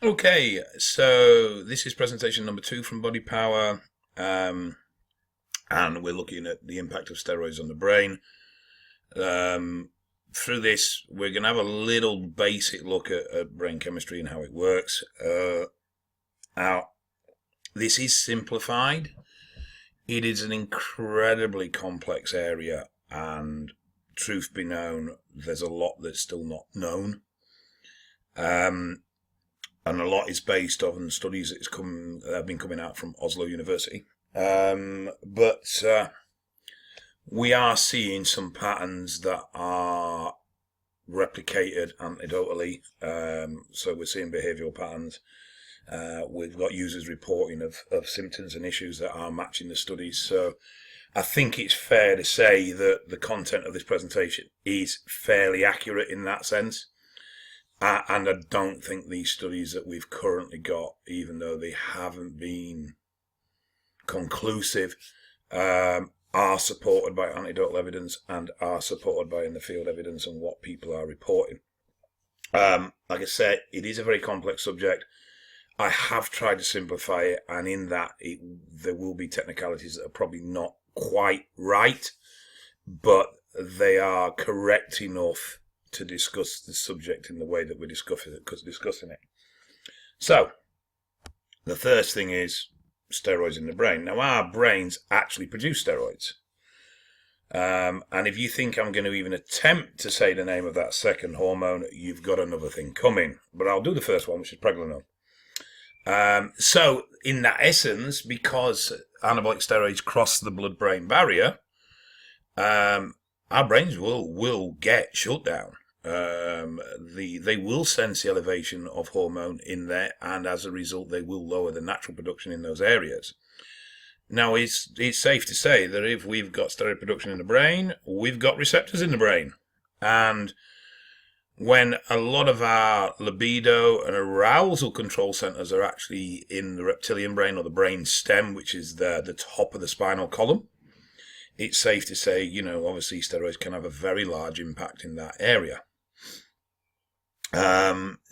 Okay, so this is presentation number 2 from Bodypower, and we're looking at the impact of steroids on the brain. Through this, we're going to have a little basic look at brain chemistry and how it works. Now, this is simplified. It is an incredibly complex area, and truth be known, there's a lot that's still not known. And a lot is based on studies that have been coming out from Oslo University. But we are seeing some patterns that are replicated anecdotally. So we're seeing behavioural patterns. We've got users reporting of symptoms and issues that are matching the studies. So I think it's fair to say that the content of this presentation is fairly accurate in that sense. And I don't think these studies that we've currently got, even though they haven't been conclusive, are supported by anecdotal evidence and are supported by in-the-field evidence and what people are reporting. Like I said, it is a very complex subject. I have tried to simplify it, and in that, there will be technicalities that are probably not quite right, but they are correct enough to discuss the subject in the way that we're discussing it. So, the first thing is steroids in the brain. Now, our brains actually produce steroids. And if you think I'm going to even attempt to say the name of that second hormone, you've got another thing coming. But I'll do the first one, which is pregnenolone. So, in that essence, because anabolic steroids cross the blood-brain barrier, our brains will get shut down. They will sense the elevation of hormone in there, and as a result, they will lower the natural production in those areas. Now, it's safe to say that if we've got steroid production in the brain, we've got receptors in the brain. And when a lot of our libido and arousal control centers are actually in the reptilian brain, or the brain stem, which is the top of the spinal column, it's safe to say, obviously steroids can have a very large impact in that area.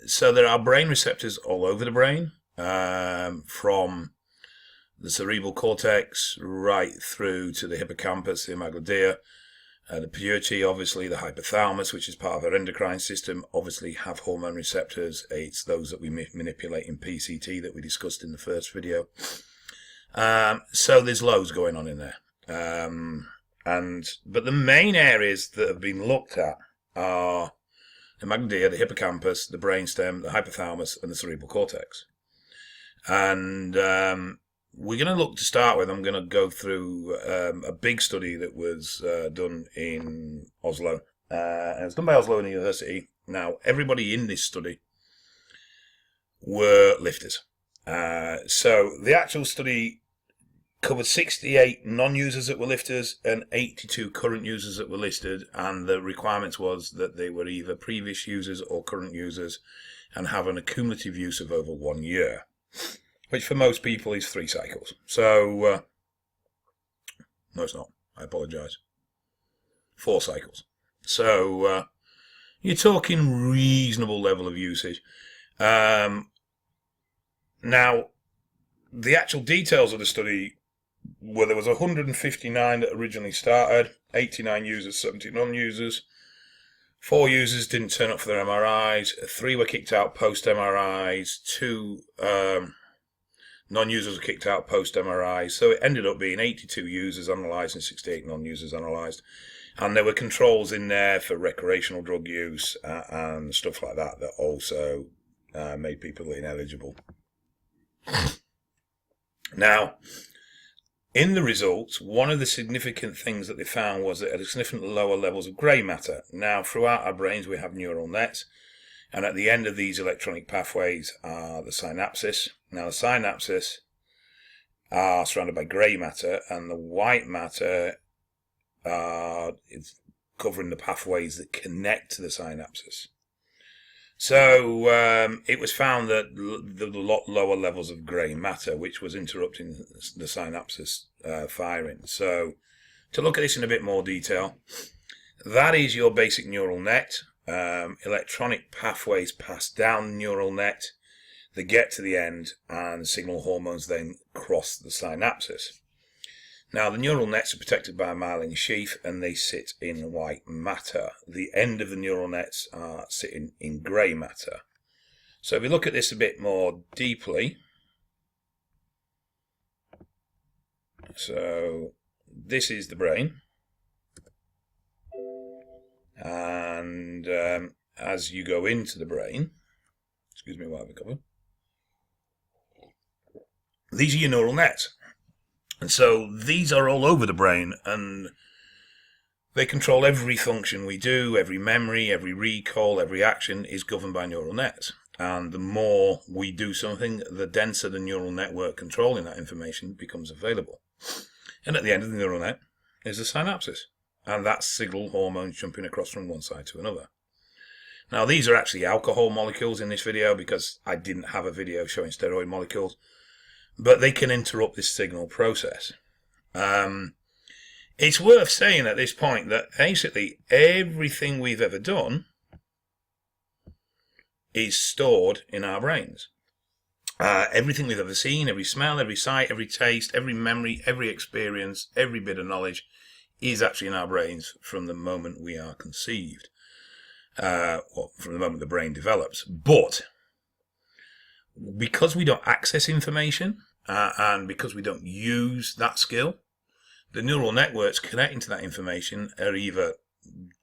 So there are brain receptors all over the brain, from the cerebral cortex right through to the hippocampus, the amygdala, the pituitary, obviously the hypothalamus, which is part of our endocrine system, obviously have hormone receptors. It's those that we manipulate in PCT that we discussed in the first video. So there's loads going on in there. But the main areas that have been looked at are the amygdala, the hippocampus, the brainstem, the hypothalamus, and the cerebral cortex. And we're going to look to start with. I'm going to go through a big study that was done in Oslo. And it was done by Oslo University. Now, everybody in this study were lifters. So the actual study covered 68 non-users that were lifters and 82 current users that were listed, and the requirements was that they were either previous users or current users and have an accumulative use of over 1 year, which for most people is 3 cycles. So, no it's not, I apologise, 4 cycles. So, you're talking reasonable level of usage. Now, the actual details of the study, there was 159 that originally started, 89 users, 70 non-users. 4 users didn't turn up for their MRIs, 3 were kicked out post-MRIs, 2 non-users were kicked out post-MRIs. So it ended up being 82 users analysed and 68 non-users analysed. And there were controls in there for recreational drug use and stuff like that that also made people ineligible. Now, in the results, one of the significant things that they found was that at significantly lower levels of grey matter. Now, throughout our brains, we have neural nets, and at the end of these electronic pathways are the synapses. Now, the synapses are surrounded by grey matter, and the white matter is covering the pathways that connect to the synapses. So it was found that there were a lot lower levels of grey matter, which was interrupting the synapses firing. So to look at this in a bit more detail, that is your basic neural net. electronic pathways pass down the neural net, they get to the end, and signal hormones then cross the synapses. Now, the neural nets are protected by a myelin sheath, and they sit in white matter. The end of the neural nets are sitting in grey matter. So if we look at this a bit more deeply, so this is the brain, and as you go into the brain, excuse me while I recover, these are your neural nets. And so these are all over the brain, and they control every function we do, every memory, every recall, every action is governed by neural nets. And the more we do something, the denser the neural network controlling that information becomes available. And at the end of the neural net is the synapses. And that's signal hormones jumping across from one side to another. Now, these are actually alcohol molecules in this video because I didn't have a video showing steroid molecules. But they can interrupt this signal process. It's worth saying at this point that basically everything we've ever done is stored in our brains. Everything we've ever seen, every smell, every sight, every taste, every memory, every experience, every bit of knowledge is actually in our brains from the moment we are conceived, or from the moment the brain develops. But because we don't access information, and because we don't use that skill, the neural networks connecting to that information are either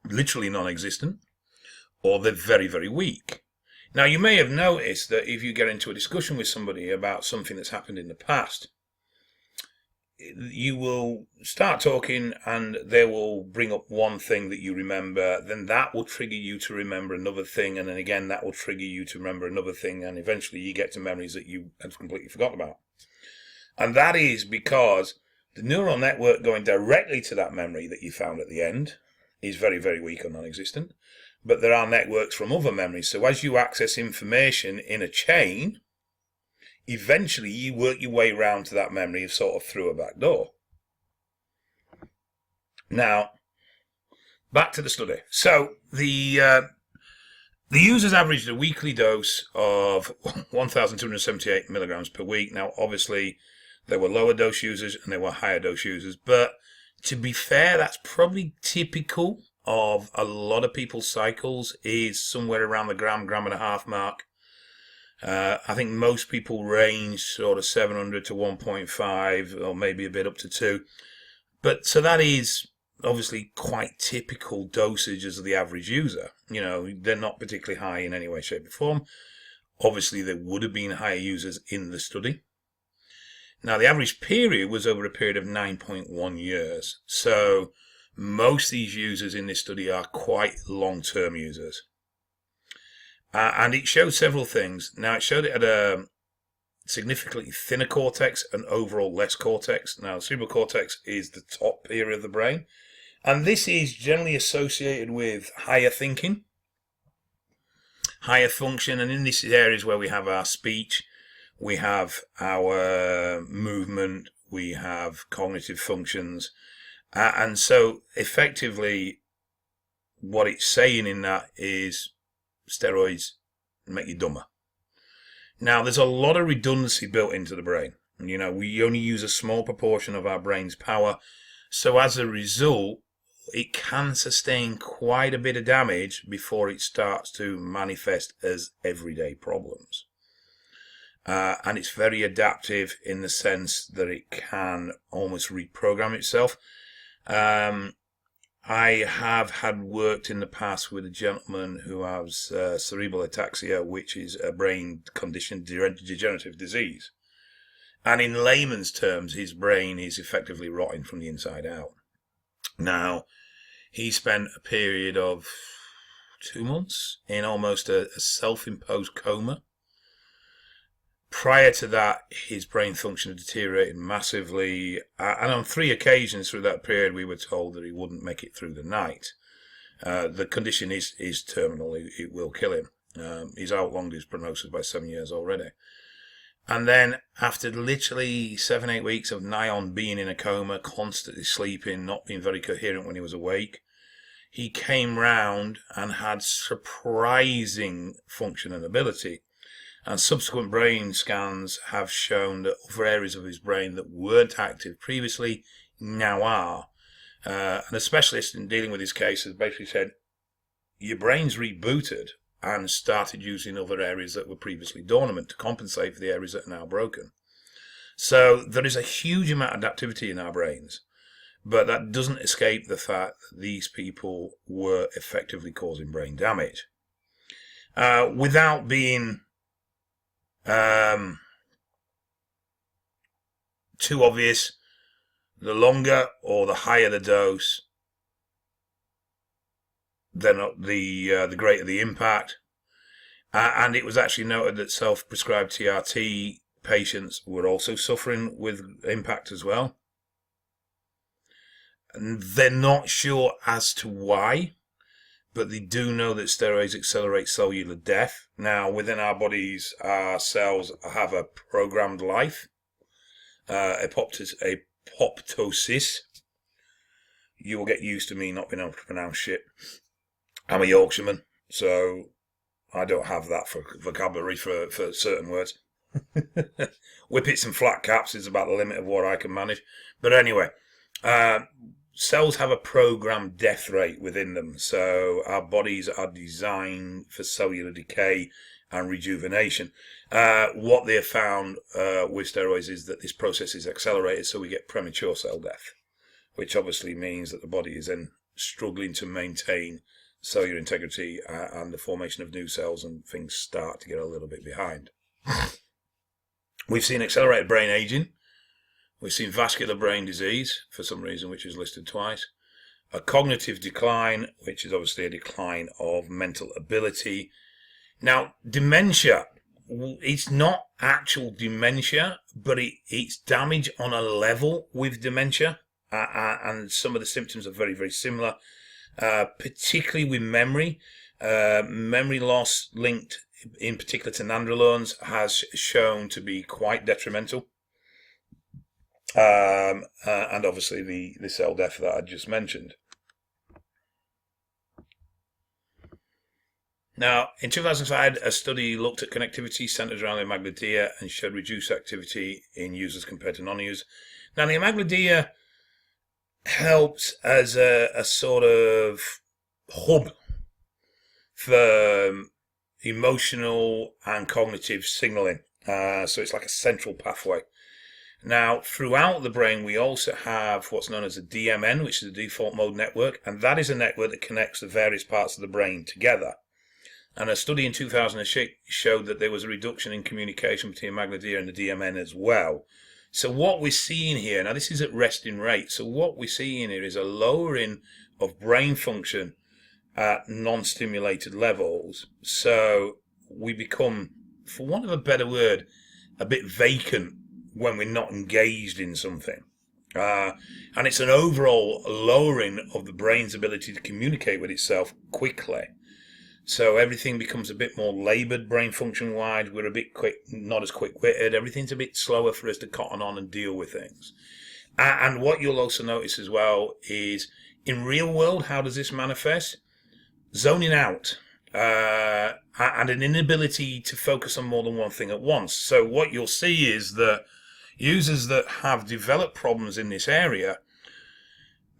literally non-existent or they're very, very weak. Now, you may have noticed that if you get into a discussion with somebody about something that's happened in the past, you will start talking and they will bring up one thing that you remember, then that will trigger you to remember another thing, and then again that will trigger you to remember another thing, and eventually you get to memories that you had completely forgotten about. And that is because the neural network going directly to that memory that you found at the end is very, very weak or non-existent. But there are networks from other memories. So as you access information in a chain, eventually you work your way around to that memory sort of through a back door. Now, back to the study. So the users averaged a weekly dose of 1,278 milligrams per week. Now, obviously, there were lower dose users and there were higher dose users. But to be fair, that's probably typical of a lot of people's cycles, is somewhere around the gram and a half mark. I think most people range sort of 700 to 1.5 or maybe a bit up to 2. But so that is obviously quite typical dosages of the average user. You know, they're not particularly high in any way, shape or form. Obviously, there would have been higher users in the study. Now, the average period was over a period of 9.1 years. So most of these users in this study are quite long-term users. And it showed several things. Now, it showed it had a significantly thinner cortex and overall less cortex. Now, cerebral cortex is the top area of the brain. And this is generally associated with higher thinking, higher function. And in this areas where we have our speech, we have our movement, we have cognitive functions. And so effectively what it's saying in that is steroids make you dumber. Now, there's a lot of redundancy built into the brain. You know, we only use a small proportion of our brain's power. So as a result, it can sustain quite a bit of damage before it starts to manifest as everyday problems. And it's very adaptive in the sense that it can almost reprogram itself. I have had worked in the past with a gentleman who has cerebral ataxia, which is a brain condition, degenerative disease. And in layman's terms, his brain is effectively rotting from the inside out. Now, he spent a period of 2 months in almost a self-imposed coma. Prior to that, his brain function had deteriorated massively, and on 3 occasions through that period, we were told that he wouldn't make it through the night. The condition is terminal; it will kill him. He's outlonged his prognosis by 7 years already. And then, after literally 7-8 weeks of nigh on being in a coma, constantly sleeping, not being very coherent when he was awake, he came round and had surprising function and ability. And subsequent brain scans have shown that other areas of his brain that weren't active previously now are. And a specialist in dealing with his case has basically said, your brain's rebooted and started using other areas that were previously dormant to compensate for the areas that are now broken. So there is a huge amount of activity in our brains, but that doesn't escape the fact that these people were effectively causing brain damage. Without being too obvious, the longer or the higher the dose, then the greater the impact. And it was actually noted that self-prescribed TRT patients were also suffering with impact as well. And they're not sure as to why, but they do know that steroids accelerate cellular death. Now, within our bodies, our cells have a programmed life, apoptosis. You will get used to me not being able to pronounce shit. I'm a Yorkshireman, so I don't have that for vocabulary for certain words. Whippets and flat caps is about the limit of what I can manage. But anyway, cells have a programmed death rate within them. So our bodies are designed for cellular decay and rejuvenation. What they have found with steroids is that this process is accelerated, so we get premature cell death, which obviously means that the body is then struggling to maintain cellular integrity and the formation of new cells, and things start to get a little bit behind. We've seen accelerated brain aging. We've seen vascular brain disease, for some reason, which is listed twice. A cognitive decline, which is obviously a decline of mental ability. Now, dementia, it's not actual dementia, but it's damage on a level with dementia. And some of the symptoms are very, very similar, particularly with memory. Memory loss linked in particular to nandrolones has shown to be quite detrimental. And obviously the cell death that I just mentioned. Now, in 2005, a study looked at connectivity centered around the amygdala and showed reduced activity in users compared to non-users. Now, the amygdala helps as a sort of hub for emotional and cognitive signaling. So it's like a central pathway. Now, throughout the brain, we also have what's known as a DMN, which is a default mode network, and that is a network that connects the various parts of the brain together. And a study in 2006 showed that there was a reduction in communication between amygdala and the DMN as well. So what we're seeing here, now this is at resting rate, so what we're seeing here is a lowering of brain function at non-stimulated levels. So we become, for want of a better word, a bit vacant when we're not engaged in something. And it's an overall lowering of the brain's ability to communicate with itself quickly. So everything becomes a bit more laboured brain function-wise. We're a bit quick, not as quick-witted. Everything's a bit slower for us to cotton on and deal with things. And what you'll also notice as well is, in real world, how does this manifest? Zoning out. And an inability to focus on more than one thing at once. So what you'll see is that users that have developed problems in this area,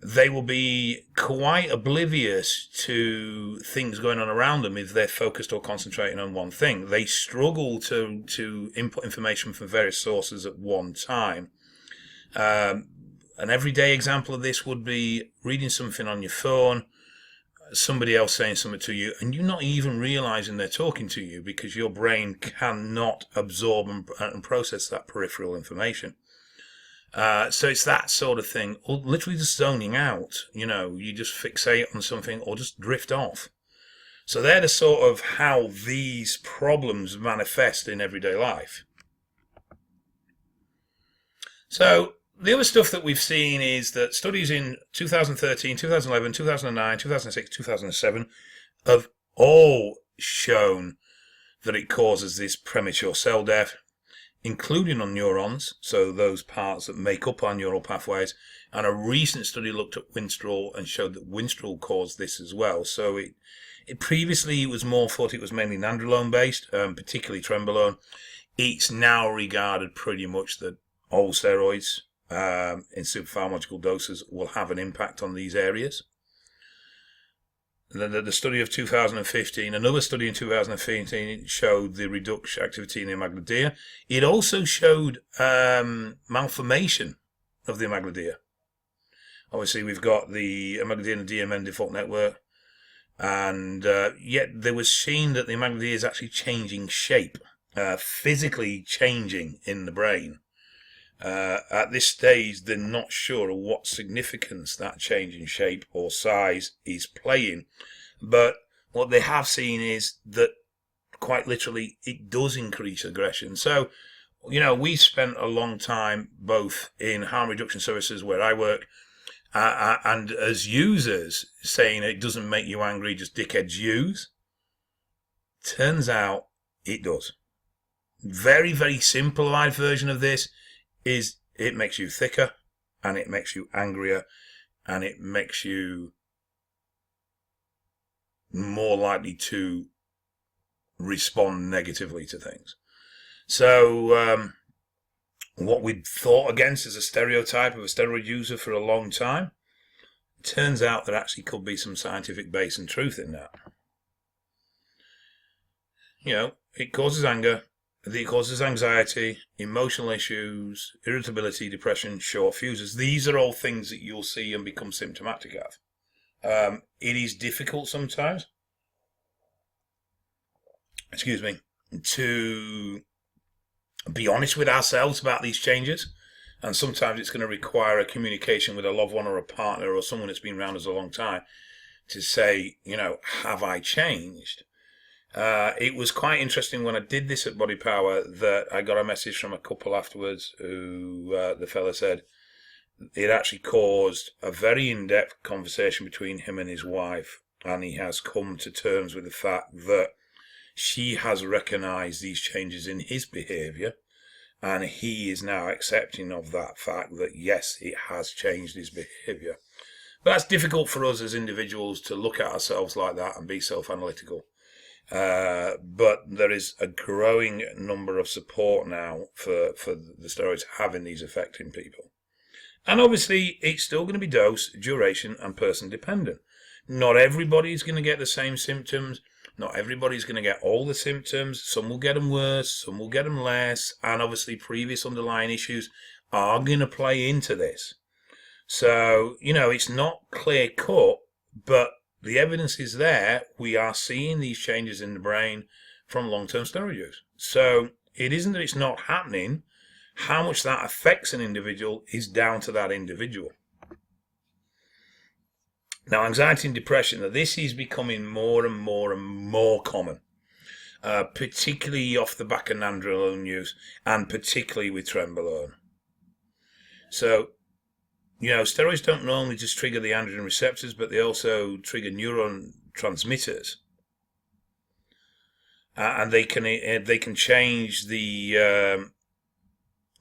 they will be quite oblivious to things going on around them if they're focused or concentrating on one thing. They struggle to input information from various sources at one time. An everyday example of this would be reading something on your phone, somebody else saying something to you, and you're not even realizing they're talking to you because your brain cannot absorb and process that peripheral information. So it's that sort of thing, or literally just zoning out. You just fixate on something or just drift off. So they're the sort of how these problems manifest in everyday life. So the other stuff that we've seen is that studies in 2013, 2011, 2009, 2006, 2007 have all shown that it causes this premature cell death. including on neurons, so those parts that make up our neural pathways. And a recent study looked at winstrol and showed that winstrol caused this as well. So it previously was more thought it was mainly nandrolone based, particularly trenbolone. It's now regarded pretty much that all steroids in suprapharmacological doses will have an impact on these areas. The study of 2015, another study in 2015, showed the reduced activity in the amygdala. It also showed malformation of the amygdala. Obviously, we've got the amygdala DMN default network, and yet there was seen that the amygdala is actually changing shape, physically changing in the brain. At this stage, they're not sure of what significance that change in shape or size is playing, but what they have seen is that quite literally it does increase aggression. So, we spent a long time both in harm reduction services where I work and as users saying it doesn't make you angry, just dickheads use. Turns out it does. Very, very simplified version of this is it makes you thicker, and it makes you angrier, and it makes you more likely to respond negatively to things. So what we'd thought against as a stereotype of a steroid user for a long time, turns out there actually could be some scientific base and truth in that. It causes anger, it causes anxiety, emotional issues, irritability, depression, short fuses. These are all things that you'll see and become symptomatic of. It is difficult sometimes, to be honest with ourselves about these changes. And sometimes it's going to require a communication with a loved one or a partner or someone that's been around us a long time to say, have I changed? It was quite interesting when I did this at Bodypower that I got a message from a couple afterwards who the fella said it actually caused a very in-depth conversation between him and his wife, and he has come to terms with the fact that she has recognized these changes in his behavior, and he is now accepting of that fact that yes, it has changed his behavior. But that's difficult for us as individuals to look at ourselves like that and be self-analytical. But there is a growing number of support now for the steroids having these effects in people. And obviously, it's still going to be dose, duration, and person dependent. Not everybody's going to get the same symptoms. Not everybody's going to get all the symptoms. Some will get them worse, some will get them less. And obviously, previous underlying issues are going to play into this. So, it's not clear cut, but the evidence is there. We are seeing these changes in the brain from long-term steroid use. So it isn't that it's not happening. How much that affects an individual is down to that individual. Now, anxiety and depression, this is becoming more and more and more common, particularly off the back of nandrolone use and particularly with trenbolone. So, steroids don't normally just trigger the androgen receptors, but they also trigger neuron transmitters. And they can change the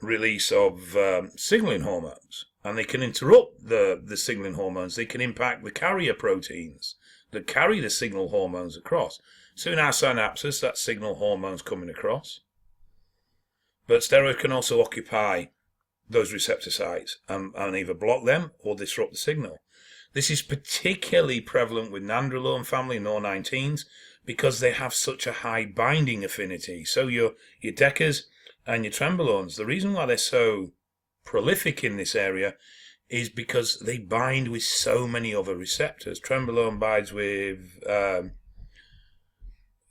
release of signaling hormones, and they can interrupt the signaling hormones. They can impact the carrier proteins that carry the signal hormones across. So in our synapses, that signal hormone's coming across. But steroids can also occupy those receptor sites and either block them or disrupt the signal. This is particularly prevalent with nandrolone family and NOR19s because they have such a high binding affinity. So your decas and your trembolones, the reason why they're so prolific in this area is because they bind with so many other receptors. Trenbolone binds with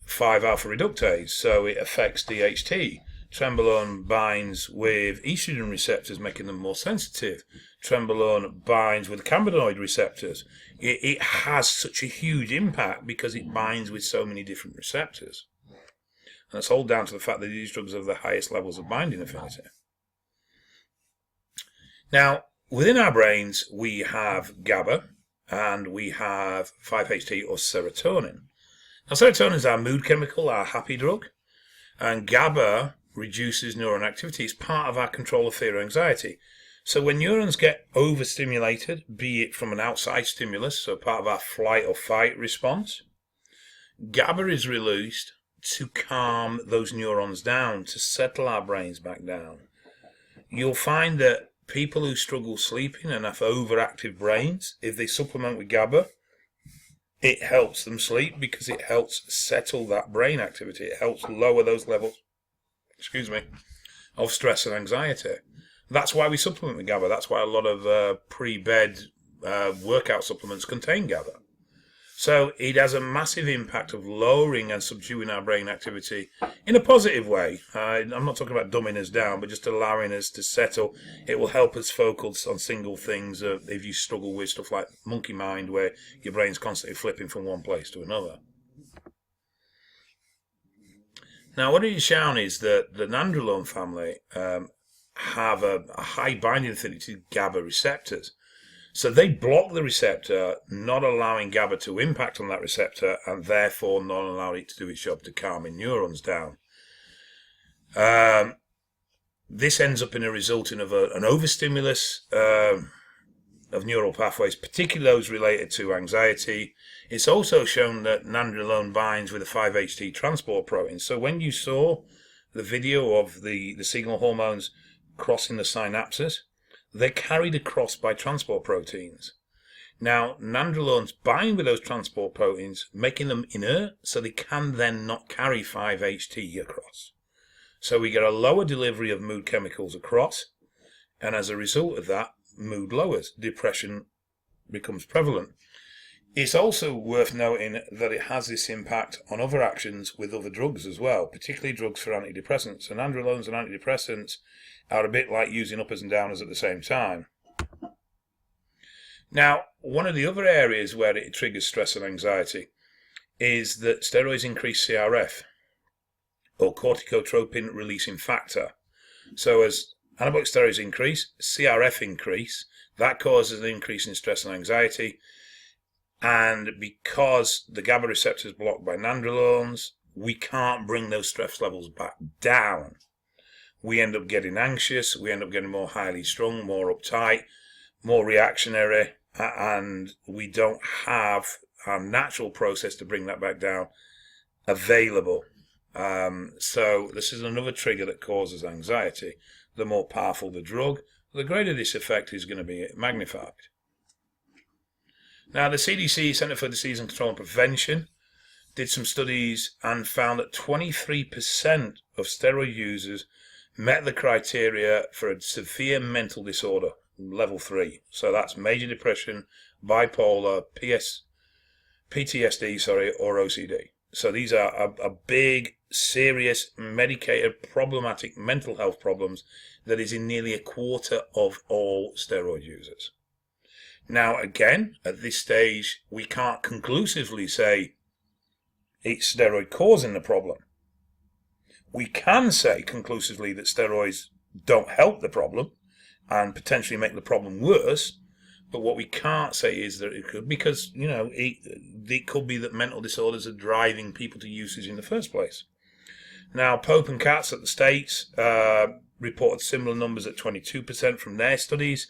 5-alpha reductase, so it affects DHT. Trenbolone binds with estrogen receptors, making them more sensitive. Trenbolone binds with cannabinoid receptors. It has such a huge impact because it binds with so many different receptors. And that's all down to the fact that these drugs have the highest levels of binding affinity. Now, within our brains, we have GABA and we have 5-HT or serotonin. Now, serotonin is our mood chemical, our happy drug. And GABA reduces neuron activity. It's part of our control of fear and anxiety. So when neurons get overstimulated, be it from an outside stimulus, so part of our flight or fight response, GABA is released to calm those neurons down, to settle our brains back down. You'll find that people who struggle sleeping and have overactive brains, if they supplement with GABA, it helps them sleep because it helps settle that brain activity. It helps lower those levels, of stress and anxiety. That's why we supplement with GABA. That's why a lot of pre-bed workout supplements contain GABA. So it has a massive impact of lowering and subduing our brain activity in a positive way. I'm not talking about dumbing us down, but just allowing us to settle. It will help us focus on single things if you struggle with stuff like monkey mind, where your brain's constantly flipping from one place to another. Now, what it is shown is that the Nandrolone family have a high binding affinity to GABA receptors. So they block the receptor, not allowing GABA to impact on that receptor, and therefore not allowing it to do its job to calming neurons down. This ends up in a resulting of an overstimulus of neural pathways, particularly those related to anxiety. It's also shown that Nandrolone binds with a 5-HT transport protein. So when you saw the video of the signal hormones crossing the synapses, they're carried across by transport proteins. Now, nandrolones bind with those transport proteins, making them inert, so they can then not carry 5-HT across. So we get a lower delivery of mood chemicals across, and as a result of that, mood lowers. Depression becomes prevalent. It's also worth noting that it has this impact on other actions with other drugs as well, particularly drugs for antidepressants. And nandrolones and antidepressants are a bit like using uppers and downers at the same time. Now, one of the other areas where it triggers stress and anxiety is that steroids increase CRF, or corticotropin releasing factor. So as anabolic steroids increase, CRF increase. That causes an increase in stress and anxiety. And because the GABA receptor is blocked by nandrolones, we can't bring those stress levels back down. We end up getting anxious, we end up getting more highly strung, more uptight, more reactionary, and we don't have our natural process to bring that back down available. So this is another trigger that causes anxiety. The more powerful the drug, the greater this effect is going to be magnified. Now, the CDC, Center for Disease and Control and Prevention, did some studies and found that 23% of steroid users met the criteria for a severe mental disorder, level 3. So that's major depression, bipolar, PTSD, or OCD. So these are a big, serious, medicated, problematic mental health problems that is in nearly a quarter of all steroid users. Now, again, at this stage, we can't conclusively say it's steroid causing the problem. We can say conclusively that steroids don't help the problem and potentially make the problem worse, but what we can't say is that it could, because, it could be that mental disorders are driving people to usage in the first place. Now, Pope and Katz at the States reported similar numbers at 22% from their studies.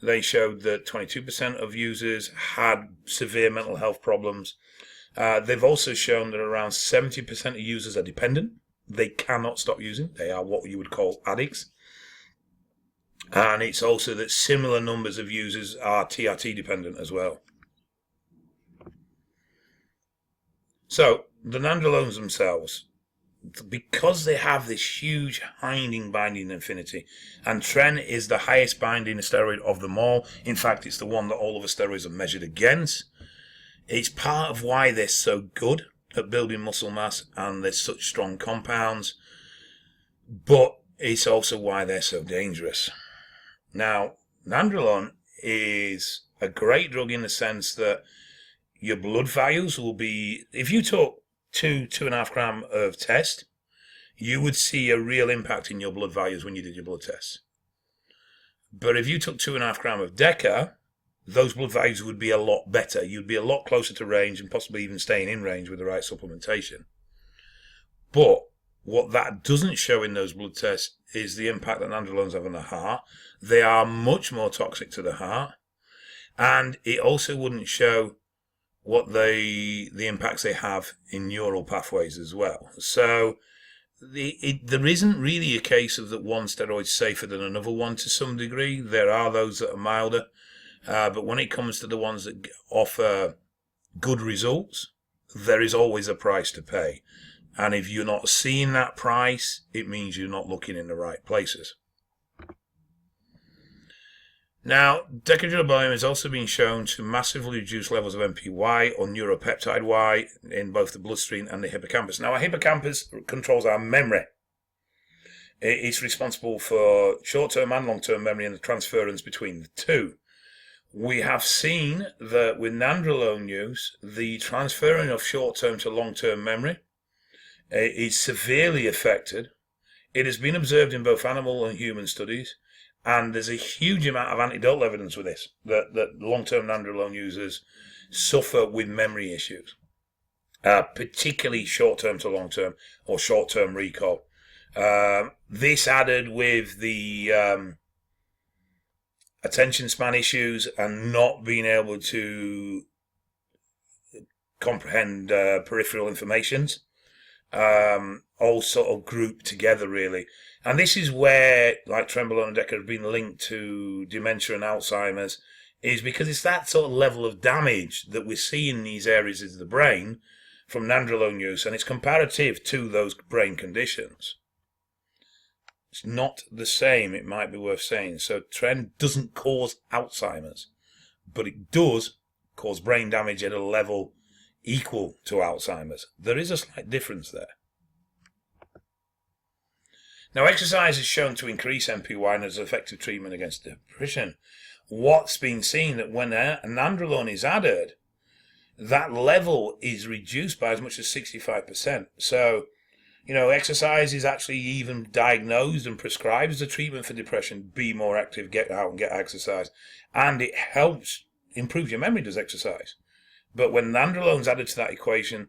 They showed that 22% of users had severe mental health problems. They've also shown that around 70% of users are dependent. They cannot stop using. They are what you would call addicts. And it's also that similar numbers of users are TRT dependent as well. So, the nandrolones themselves, because they have this huge binding affinity, and tren is the highest binding steroid of them all. In fact, it's the one that all of the steroids are measured against. It's part of why they're so good at building muscle mass and they're such strong compounds, but it's also why they're so dangerous. Now, nandrolone is a great drug in the sense that your blood values will be, if you took 2.5 grams of test, you would see a real impact in your blood values when you did your blood tests. But if you took 2.5 grams of Deca, those blood values would be a lot better. You'd be a lot closer to range and possibly even staying in range with the right supplementation. But What that doesn't show in those blood tests is the impact that nandrolones have on the heart. They are much more toxic to the heart. And it also wouldn't show what the impacts they have in neural pathways as well. So there isn't really a case of that one steroid's safer than another one to some degree. There are those that are milder. But when it comes to the ones that offer good results, there is always a price to pay. And if you're not seeing that price, it means you're not looking in the right places. Now, decadrolone has also been shown to massively reduce levels of MPY or neuropeptide Y in both the bloodstream and the hippocampus. Now, our hippocampus controls our memory. It's responsible for short-term and long-term memory and the transference between the two. We have seen that with nandrolone use, the transferring of short-term to long-term memory is severely affected. It has been observed in both animal and human studies, and there's a huge amount of anecdotal evidence with this, that long-term nandrolone users suffer with memory issues, particularly short-term to long-term or short-term recall. This added with the attention span issues and not being able to comprehend peripheral informations, all sort of grouped together really. And this is where, like Trenbolone and Deca have been linked to dementia and Alzheimer's, is because it's that sort of level of damage that we see in these areas of the brain from nandrolone use, and it's comparative to those brain conditions. It's not the same, it might be worth saying. So Tren doesn't cause Alzheimer's, but it does cause brain damage at a level equal to Alzheimer's. There is a slight difference there. Now, exercise is shown to increase MPY and as effective treatment against depression. What's been seen that when nandrolone is added, that level is reduced by as much as 65%. So, exercise is actually even diagnosed and prescribed as a treatment for depression. Be more active, get out and get exercise. And it helps improve your memory, does exercise. But when nandrolone is added to that equation,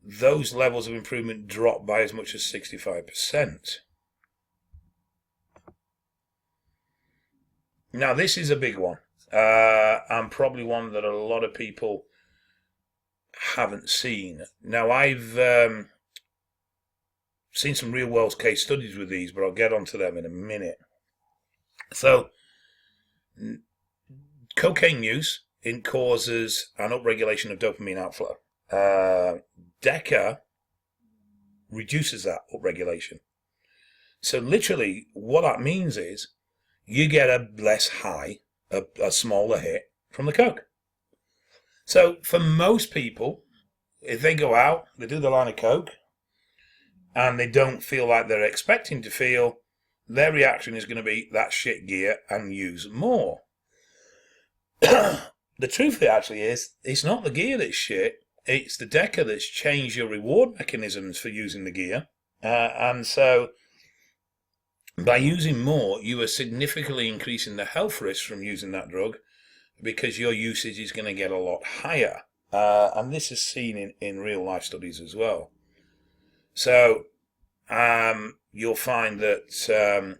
those levels of improvement drop by as much as 65%. Now, this is a big one, and probably one that a lot of people haven't seen. Now, I've seen some real-world case studies with these, but I'll get onto them in a minute. So, cocaine use, it causes an upregulation of dopamine outflow. Deca reduces that upregulation. So, literally, what that means is you get a less high, a smaller hit from the coke. So for most people, if they go out, they do the line of coke, and they don't feel like they're expecting to feel, their reaction is going to be that shit gear and use more. The truth of it actually is, it's not the gear that's shit, it's the Deca that's changed your reward mechanisms for using the gear. And so by using more, you are significantly increasing the health risk from using that drug because your usage is going to get a lot higher. And this is seen in real life studies as well. So you'll find that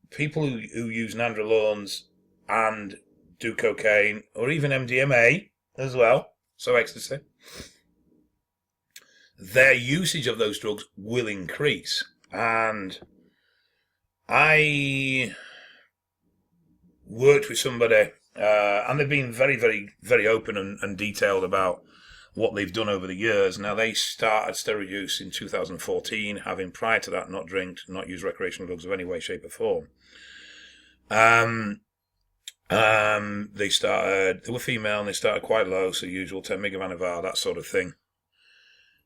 people who use nandrolones and do cocaine, or even MDMA as well, so ecstasy, their usage of those drugs will increase. And I worked with somebody, and they've been very, very, very open and detailed about what they've done over the years. Now, they started steroid use in 2014, having prior to that not drank, not used recreational drugs of any way, shape or form. They were female and they started quite low, so usual 10 mg/hour, that sort of thing.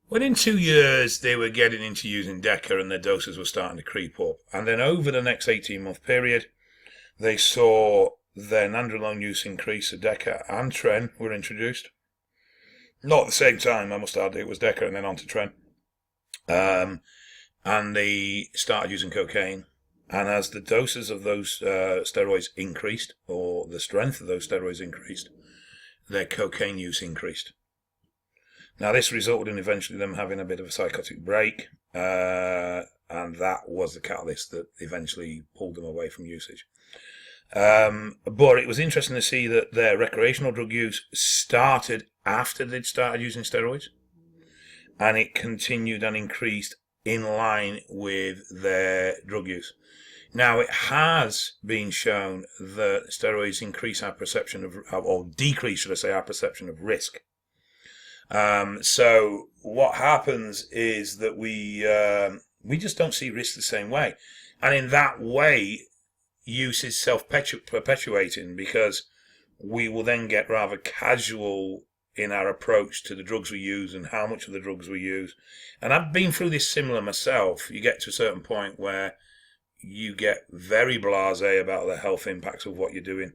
Within 2 years, they were getting into using Deca and their doses were starting to creep up. And then over the next 18-month period, they saw their nandrolone use increase. So Deca and Tren were introduced. Not at the same time, I must add, it was Deca and then on to Tren. And they started using cocaine. And as the doses of those steroids increased, or the strength of those steroids increased, their cocaine use increased. Now, this resulted in eventually them having a bit of a psychotic break, and that was the catalyst that eventually pulled them away from usage. But it was interesting to see that their recreational drug use started after they'd started using steroids, and it continued and increased in line with their drug use. Now, it has been shown that steroids increase our perception of, or decrease, should I say, our perception of risk. So what happens is that we just don't see risk the same way. And in that way, use is self-perpetuating, because we will then get rather casual in our approach to the drugs we use and how much of the drugs we use. And I've been through this similar myself. You get to a certain point where you get very blasé about the health impacts of what you're doing.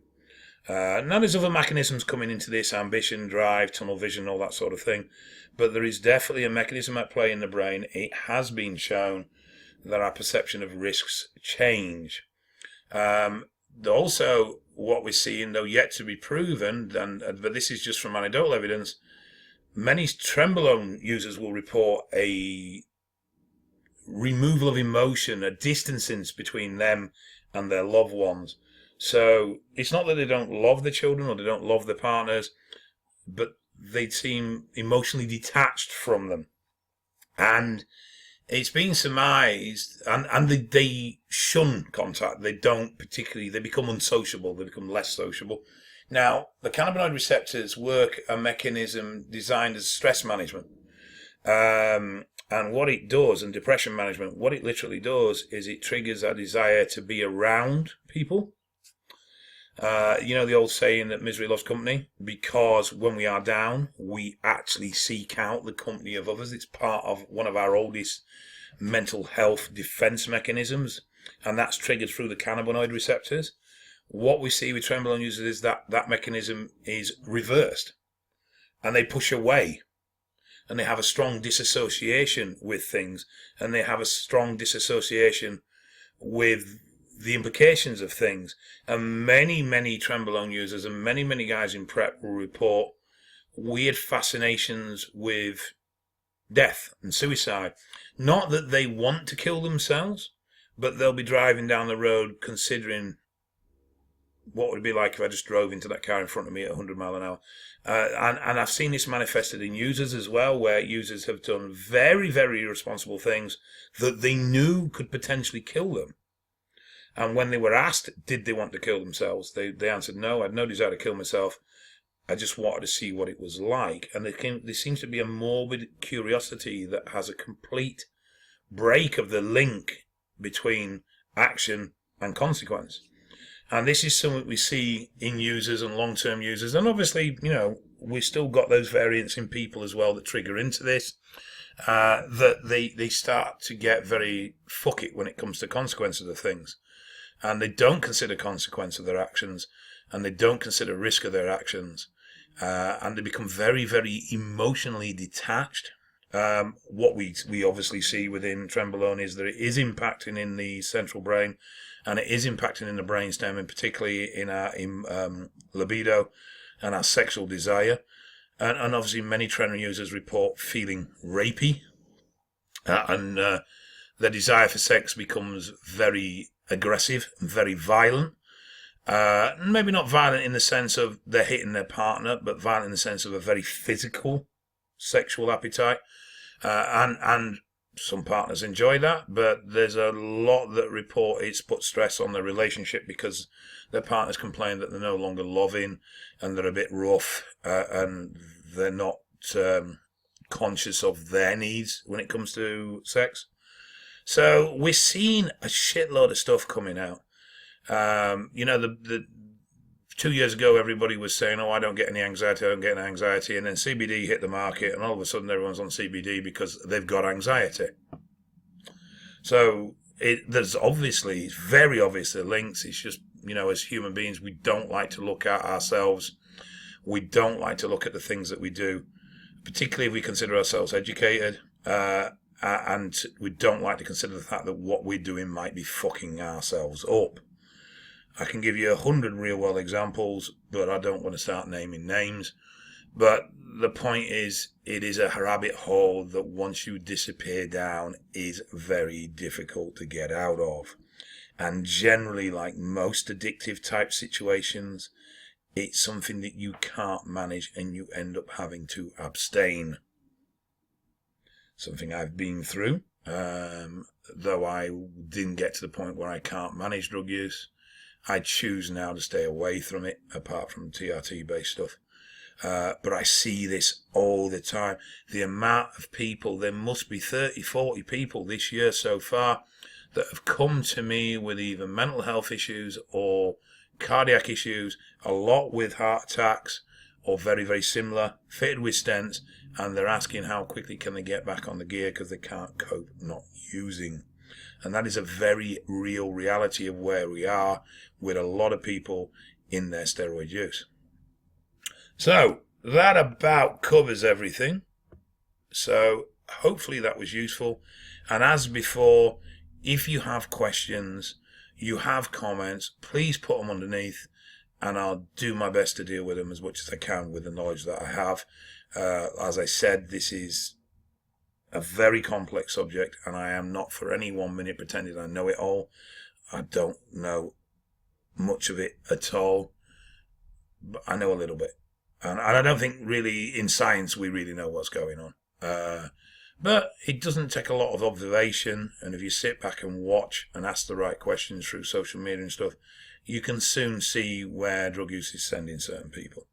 Now there's other mechanisms coming into this: ambition, drive, tunnel vision, all that sort of thing. But there is definitely a mechanism at play in the brain. It has been shown that our perception of risks change. Also, what we're seeing, though yet to be proven, but this is just from anecdotal evidence, many Nandrolone users will report a removal of emotion, a distancing between them and their loved ones. So it's not that they don't love their children or they don't love their partners, but they seem emotionally detached from them. And it's been surmised, and they shun contact. They don't particularly, they become unsociable, they become less sociable. Now, the cannabinoid receptors work a mechanism designed as stress management. And what it does, and depression management, what it literally does is it triggers our desire to be around people. You know the old saying that misery loves company, because when we are down, we actually seek out the company of others. It's part of one of our oldest mental health defense mechanisms, and that's triggered through the cannabinoid receptors. What we see with Nandrolone users is that mechanism is reversed, and they push away, and they have a strong disassociation with things, and they have a strong disassociation with the implications of things. And many Nandrolone users and many guys in prep will report weird fascinations with death and suicide. Not that they want to kill themselves, but they'll be driving down the road considering what would it be like if I just drove into that car in front of me at 100 miles an hour. And I've seen this manifested in users as well, where users have done very irresponsible things that they knew could potentially kill them. And when they were asked, did they want to kill themselves, they answered, no, I had no desire to kill myself. I just wanted to see what it was like. And there seems to be a morbid curiosity that has a complete break of the link between action and consequence. And this is something we see in users and long-term users. And obviously, you know, we've still got those variants in people as well that trigger into this. That they start to get very fuck it when it comes to consequences of things. And they don't consider consequence of their actions, and they don't consider risk of their actions. And they become very emotionally detached. What we obviously see within Nandrolone is that it is impacting in the central brain, and it is impacting in the brainstem, and particularly in our libido and our sexual desire. And obviously many Nandrolone users report feeling rapey, and their desire for sex becomes very aggressive, very violent. Maybe not violent in the sense of they're hitting their partner, but violent in the sense of a very physical sexual appetite. And some partners enjoy that, but there's a lot that report it's put stress on their relationship because their partners complain that they're no longer loving and they're a bit rough, and they're not conscious of their needs when it comes to sex. So we're seeing a shitload of stuff coming out. You know, the 2 years ago, everybody was saying, oh, I don't get any anxiety, and then CBD hit the market, and all of a sudden everyone's on CBD because they've got anxiety. So there's obviously, very obviously links. It's just, you know, as human beings, we don't like to look at ourselves. We don't like to look at the things that we do, particularly if we consider ourselves educated. And we don't like to consider the fact that what we're doing might be fucking ourselves up. I can give you 100 real-world examples, but I don't want to start naming names. But the point is, it is a rabbit hole that once you disappear down is very difficult to get out of. And generally, like most addictive type situations, it's something that you can't manage and you end up having to abstain. Something I've been through, though I didn't get to the point where I can't manage drug use. I choose now to stay away from it, apart from TRT-based stuff. But I see this all the time. The amount of people, there must be 30, 40 people this year so far that have come to me with either mental health issues or cardiac issues, a lot with heart attacks or very, very similar, fitted with stents, and they're asking how quickly can they get back on the gear because they can't cope not using. And that is a very real reality of where we are with a lot of people in their steroid use. So that about covers everything. So hopefully that was useful. And as before, if you have questions, you have comments, please put them underneath and I'll do my best to deal with them as much as I can with the knowledge that I have. As I said, this is a very complex subject and I am not for any 1 minute pretending I know it all. I don't know much of it at all, but I know a little bit. And I don't think really in science we really know what's going on. But it doesn't take a lot of observation, and if you sit back and watch and ask the right questions through social media and stuff, you can soon see where drug use is sending certain people.